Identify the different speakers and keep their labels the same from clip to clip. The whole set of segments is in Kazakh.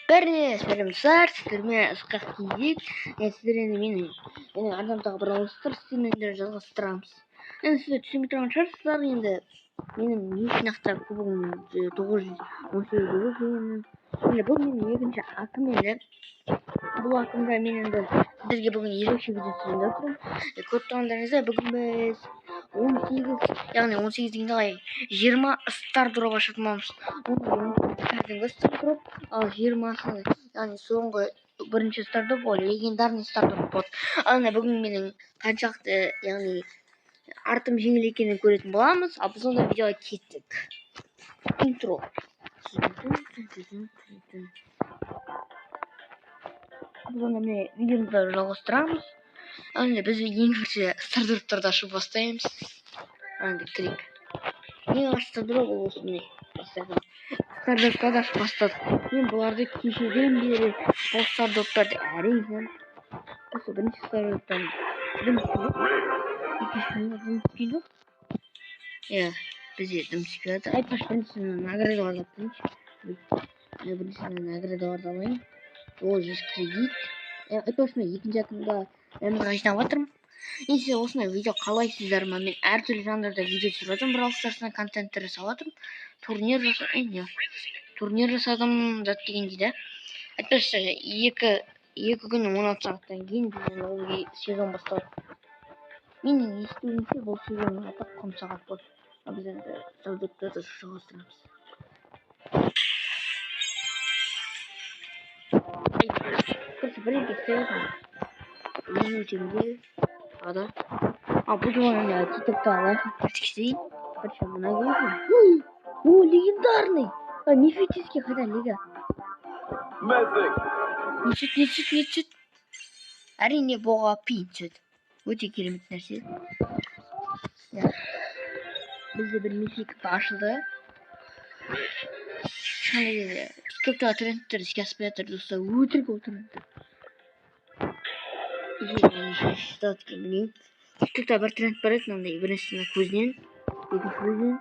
Speaker 1: Сәлемдер, сіздермен ысқақ кезек. Сіздер енді менің адамдағы бір ауыстыр істемендер жалғастырамыз. Енді сіздер түсінбей тұрған шығарсыздар, енді менің жинақта кубогым 918 екенін. Енді бұл менің екінші акым енді. Бұл акымда мен енді сіздерге бүгін ерекше видео түсіргенде отырмын. Көріп тұрғандарыңыздай бүгін біз 18 дегенде қалай 20 стардроп ашатынбыз. Кәдімгі стардроп, ал 20-сы яғни соңғы бірінші стардроп ол легендарный стардроп болады. Ал бүгін менің қаншалықты яғни артым жеңіл екенін көретін боламыз. Ал біз онда видеоға кеттік. Интро. Біз онда міне видеомызды жалғастырамыз. Ал біз ең бірінші стардроптарды ашып бастаймыз. Кірейік. Ең алғашқы стардроп ол осы міне бастадым. Стардроптарды ашып бастадық. Мен бұларды кешеден бері бұл стардроптарды әрине осы бірінші стардроптан дым түскенде бізде дым түспейді. Айтпаш біріншісінің наградаларды алайыншы. Біріншісінің наградаларды алайын. Ол 100 кредит. Айтпаш мен екінші атымда әмірға жинап жатырмын. Енді осындай видео қалайсыздар ма? Мен әртүрлі жанрда видео түсіріп жатырмын. Brawl Stars'tan контенттер жасап жатырмын. Турнир жасадым зат деген дейді. Айтпақшы екі күн 16 сағаттан кейін біздің ол сезон басталады. Менің естуімше бұл сезонның аты құм сағат болды. Біз енді стардроптарды жалғастырамыз. Бір екі істеп өтемде ада. Бұл жолы тиктокта лайфхак көрсетейін. Короче, мына көрдім. О, легендарный! Мифический қайда лига? Несет. Әрине боға пин түседі. Өте керемет нәрсе. Бізде бір мифик ашылды. Тиктоктағы трендтер іске асып жатыр достар. Өтірік ол трендтер. Тиктокта бір тренд бар еді, мынандай біріншісінің көзінен, екінші көзінен,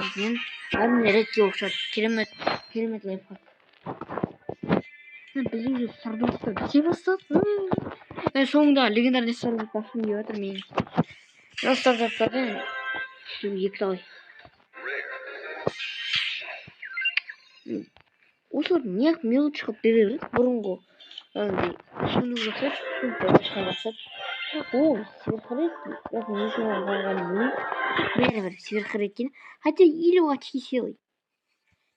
Speaker 1: шетінен, әрине ретке оқшады. Керемет лайфхак. Біз уже стардропты біте бастадық. Соңында легендарный стардропты ашқым келіп жатыр мен. Мына стардроптардан екі талай. Осылар неғып мелочь қылып бере береді бұрынғы. Шыны жақсат, О, сверхредкий. Я не знаю, бәрібір сверхредкий. Хотя или очки силой.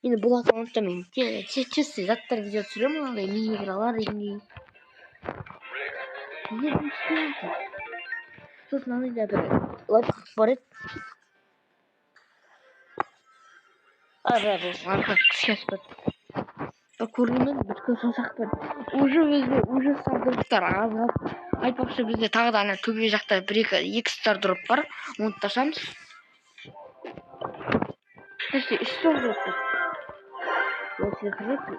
Speaker 1: Енді бұл аккаунтта мен чистый заттар видео түсіремін, мынандай мини-игралар дегендей. Сосын анайда бір лайфхак бар еді. Бұл лайфхак іске аспады. Көргенмен бүткіл саусақ бар. Уже стардроптар азап. Айтпақшы бізде тағы да ана төбе жақта екі стардроп бар. Оны ташамыз. Почти 3 стардроп бар. Вот сверхредкий.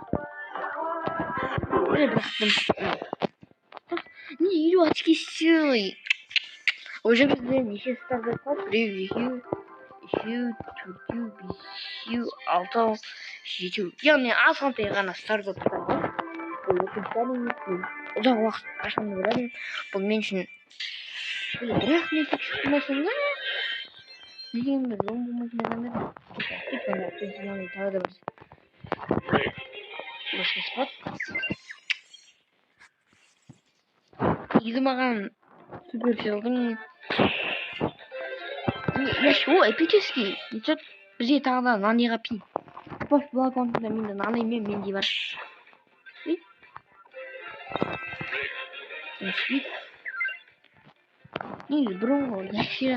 Speaker 1: Не, елу очки силой. Уже бізде неше стардроп бар? Біреу, екеу, төртеу, бесеу, алтау, жетеу. Яғни аз қантай ғана стардроптар бар. Бұл өкінішті әрине. Ұзақ уақыт ашқанды білемін. Бұл мен үшін бірақ мен тек шықпасам да деген бір жон болмайтын адамдар. Тек қана пенсионный тағы да бір башқа спот. Негізі маған суперсилдың эпический несет бізге тағы да наниға пин. Бұл аккаунтында менде наны мен менде бар. Негізі бұрынғы яшкені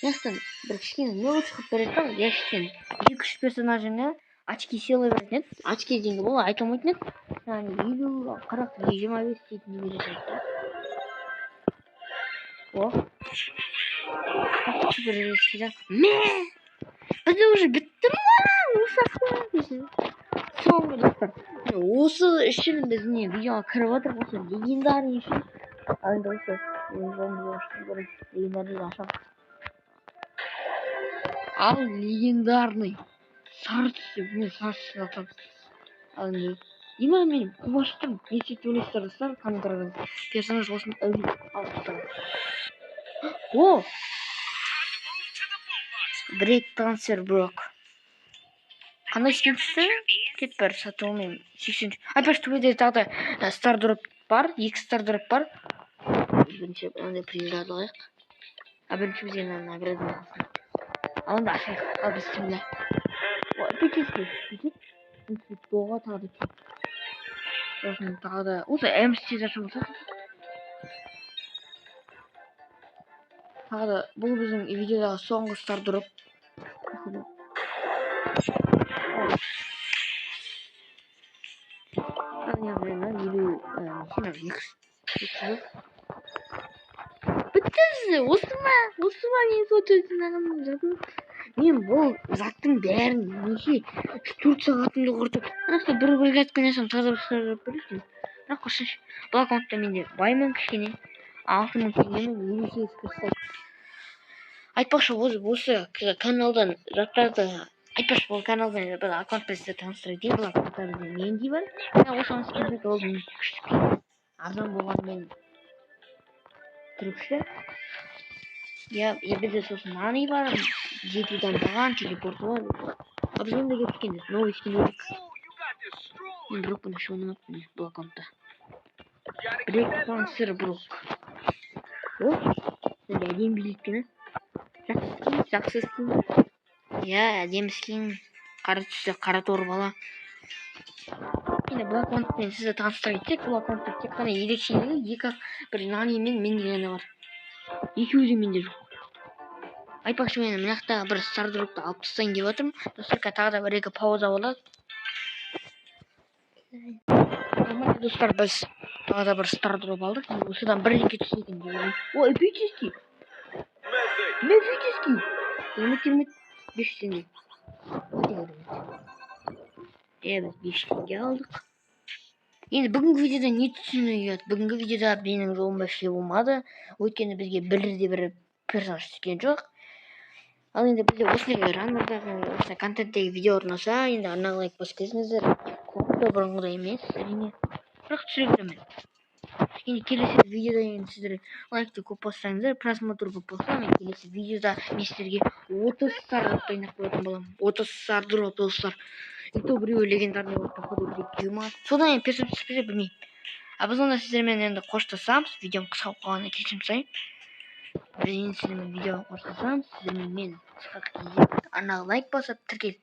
Speaker 1: яқтан бір кішкене мелочь қылып береді да, яшіктен 2-3 персонажына очки силой беретін еді. Очки дегенде ол айтылмайтын еді. Яғни 50, 40, 25 дейтін береді да. О. Суперсилдың да. Бізде уже бітті ма? Соңғы достар. Осы үшін біз не видеоға кіріп отырып, осы легендарный үшін. Ал енді осы легендарный ашам. Ал легендарный сары түсті, мен сары түсті атам. Ал не? Именно мен қуаштым. Не сөйтіп ойлайсыздар достар, комментарияда. Персонаж осыны өліп алыпты. О! Брейк трансфер брок. Қандай скин түсті? Кет бар, сатып алмаймын. 80. Опять төбеде тағы да стар дроп бар, 2 стар дроп бар. Бірінші андай приз алайық. Бірінші бізге награда алсын. Ал онда ашайық. Ал бісміллә. О, эпический. Сөйтіп доға тағы да. Сосын тағы да. Осы МСТ ашып болса. Тағы да бұл біздің видеодағы соңғы стар дроп. Бітті осы ма мен фотосын мен бұл заттың бәрін неше 3-4 сағатымды құртып анақта бір айтқан соң таза бір бересің. Бірақ қойсаңшы бұл аккаунтта менде баймын кішкене 6000 теңгені 58 кірсайт. Айтпақшы осы каналдан заттарды айтпақшы бұл каналдан бір аккаунтты сізді таныстырайын дейін. Бұл аккаунттарда менде бар. Осыған скинбек ол мен күшті арзан болғанымен түрікші. Я бізде сосын наны бар, жетудан баған, телепорты бар. А біз онда кеткенде, новый скин өрік. Мен брокпын үші ойнамаппын бұл аккаунтта. Брейк трансфер брок. О, енді әдем билеткені. Жақсы скин. Я, әдем скин. Қара түсті, қара торы бала. Енді бұл аккаунтпен сізді таныстырайын тек, бұл аккаунтта тек қана ерекшелігі екі бір наны мен менде ғана бар. Екеуі де менде жоқ. Айтпақшы мен мынақта бір стар дропты алып тастайын деп отырмын. Достар, тағы да бір екі пауза болады. Достар, біз тағы да бір стар дроп алдық. Осыдан бір-екі түсті екен деп ойлаймын. О, эпический. Эпический. Керемет 5 теңге. Біз 5 теңге алдық. Енді бүгінгі видеода не түсіну ет? Бүгінгі видеода менің жолым вообще болмады. Өйткені бізге бір персонаж түскен жоқ. Ал енді бізде осындай раннердағы осындай контенттегі видео ұнаса, енді арна лайк басып кетіңіздер. Көпті бұрынғыдай емес, әрине. Бірақ түсіремін. Енді келесі видеода енді сіздер лайкты көп бассаңыздар, просмотр көп болса, мен келесі видеода мен сіздерге 30 стар дроп ойнап қоятын боламын. 30 стар дроп достар. И то біреуі легендарный болып походу деп содан кейін персонаж түспесе білмеймін. А біз онда сіздермен енді қоштасамыз. Видеом қысқа болғанына кешірім сұраймын. Біз енді сіздермен видео қоштасамыз. Сіздермен мен қысқа арнаға лайк басып тіркел.